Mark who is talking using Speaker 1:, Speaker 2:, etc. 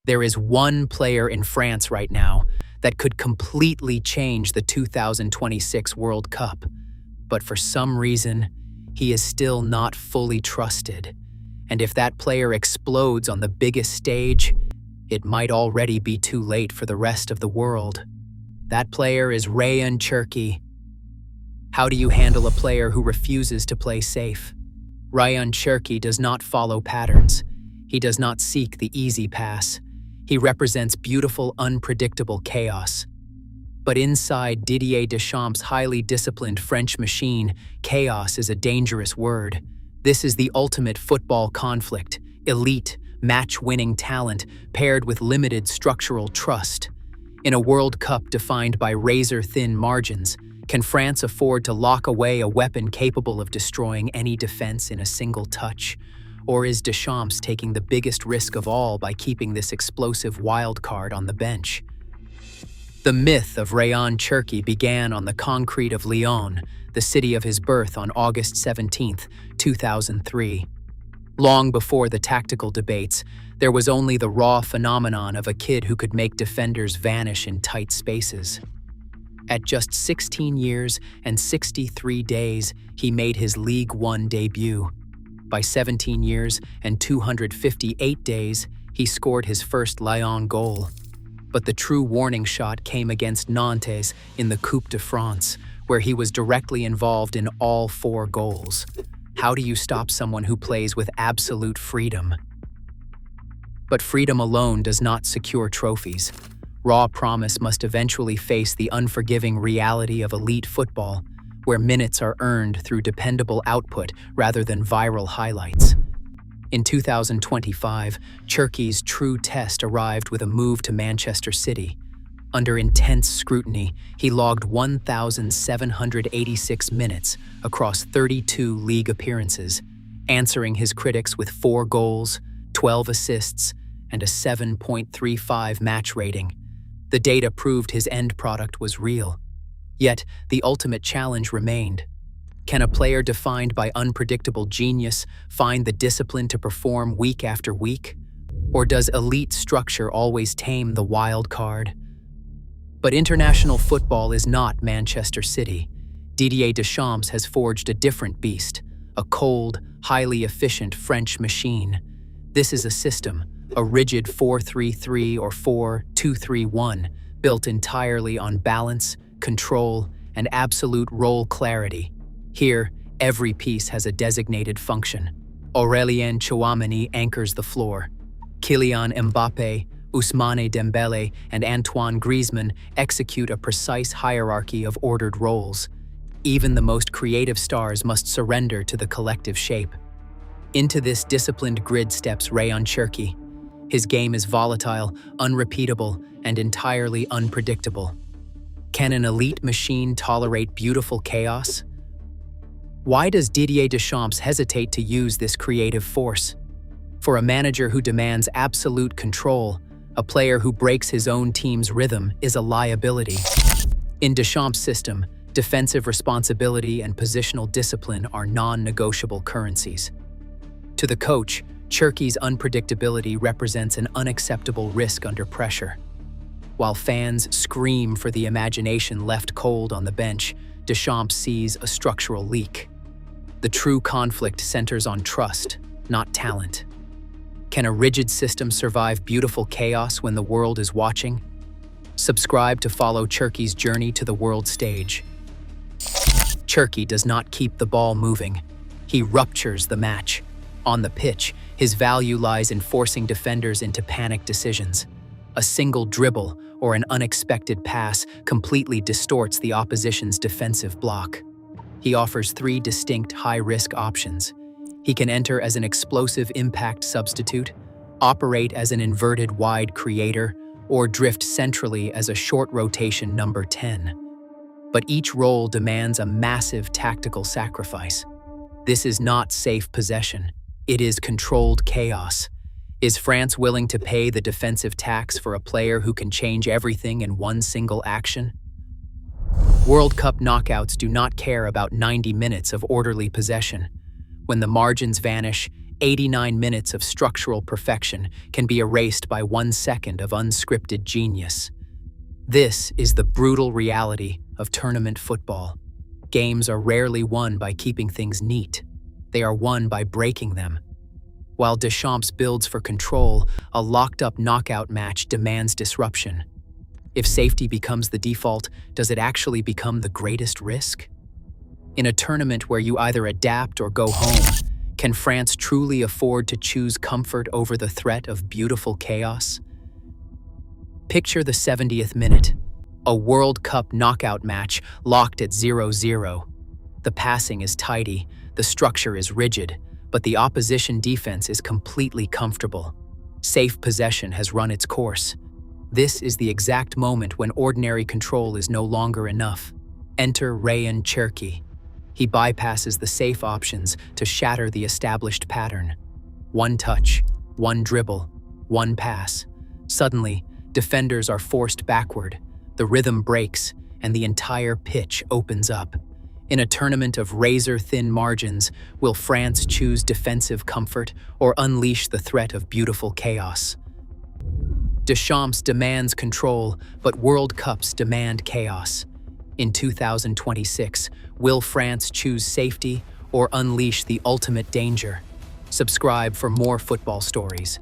Speaker 1: There is one player in France right now that could completely change the 2026 World Cup, but for some reason, he is still not fully trusted. And if that player explodes on the biggest stage, it might already be too late for the rest of the world. That player is Rayan Cherki. How do you handle a player who refuses to play safe? Rayan Cherki does not follow patterns. He does not seek the easy pass. He represents beautiful, unpredictable chaos. But inside Didier Deschamps' highly disciplined French machine, chaos is a dangerous word. This is the ultimate football conflict: elite, match-winning talent paired with limited structural trust. In a World Cup defined by razor-thin margins, can France afford to lock away a weapon capable of destroying any defense in a single touch? Or is Deschamps taking the biggest risk of all by keeping this explosive wild card on the bench? The myth of Rayan Cherki began on the concrete of Lyon, the city of his birth, on August 17, 2003. Long before the tactical debates, there was only the raw phenomenon of a kid who could make defenders vanish in tight spaces. At just 16 years and 63 days, he made his League One debut. By 17 years and 258 days, he scored his first Lyon goal. But the true warning shot came against Nantes in the Coupe de France, where he was directly involved in all 4 goals. How do you stop someone who plays with absolute freedom? But freedom alone does not secure trophies. Raw promise must eventually face the unforgiving reality of elite football, where minutes are earned through dependable output rather than viral highlights. In 2025, Cherki's true test arrived with a move to Manchester City. Under intense scrutiny, he logged 1,786 minutes across 32 league appearances, answering his critics with 4 goals, 12 assists, and a 7.35 match rating. The data proved his end product was real. Yet, the ultimate challenge remained. Can a player defined by unpredictable genius find the discipline to perform week after week? Or does elite structure always tame the wild card? But international football is not Manchester City. Didier Deschamps has forged a different beast, a cold, highly efficient French machine. This is a system, a rigid 4-3-3 or 4-2-3-1, built entirely on balance, control, and absolute role clarity. Here, every piece has a designated function. Aurélien Tchouaméni anchors the floor. Kylian Mbappé, Ousmane Dembélé, and Antoine Griezmann execute a precise hierarchy of ordered roles. Even the most creative stars must surrender to the collective shape. Into this disciplined grid steps Rayan Cherki. His game is volatile, unrepeatable, and entirely unpredictable. Can an elite machine tolerate beautiful chaos? Why does Didier Deschamps hesitate to use this creative force? For a manager who demands absolute control, a player who breaks his own team's rhythm is a liability. In Deschamps' system, defensive responsibility and positional discipline are non-negotiable currencies. To the coach, Cherki's unpredictability represents an unacceptable risk under pressure. While fans scream for the imagination left cold on the bench, Deschamps sees a structural leak. The true conflict centers on trust, not talent. Can a rigid system survive beautiful chaos when the world is watching? Subscribe to follow Cherki's journey to the world stage. Cherki does not keep the ball moving. He ruptures the match. On the pitch, his value lies in forcing defenders into panic decisions. A single dribble or an unexpected pass completely distorts the opposition's defensive block. He offers 3 distinct high-risk options. He can enter as an explosive impact substitute, operate as an inverted wide creator, or drift centrally as a short rotation number 10. But each role demands a massive tactical sacrifice. This is not safe possession. It is controlled chaos. Is France willing to pay the defensive tax for a player who can change everything in one single action? World Cup knockouts do not care about 90 minutes of orderly possession. When the margins vanish, 89 minutes of structural perfection can be erased by 1 second of unscripted genius. This is the brutal reality of tournament football. Games are rarely won by keeping things neat. They are won by breaking them. While Deschamps builds for control, a locked-up knockout match demands disruption. If safety becomes the default, does it actually become the greatest risk? In a tournament where you either adapt or go home, can France truly afford to choose comfort over the threat of beautiful chaos? Picture the 70th minute, a World Cup knockout match locked at 0-0. The passing is tidy, the structure is rigid, but the opposition defense is completely comfortable. Safe possession has run its course. This is the exact moment when ordinary control is no longer enough. Enter Rayan Cherki. He bypasses the safe options to shatter the established pattern. One touch, one dribble, one pass. Suddenly, defenders are forced backward, the rhythm breaks, and the entire pitch opens up. In a tournament of razor-thin margins, will France choose defensive comfort or unleash the threat of beautiful chaos? Deschamps demands control, but World Cups demand chaos. In 2026, will France choose safety or unleash the ultimate danger? Subscribe for more football stories.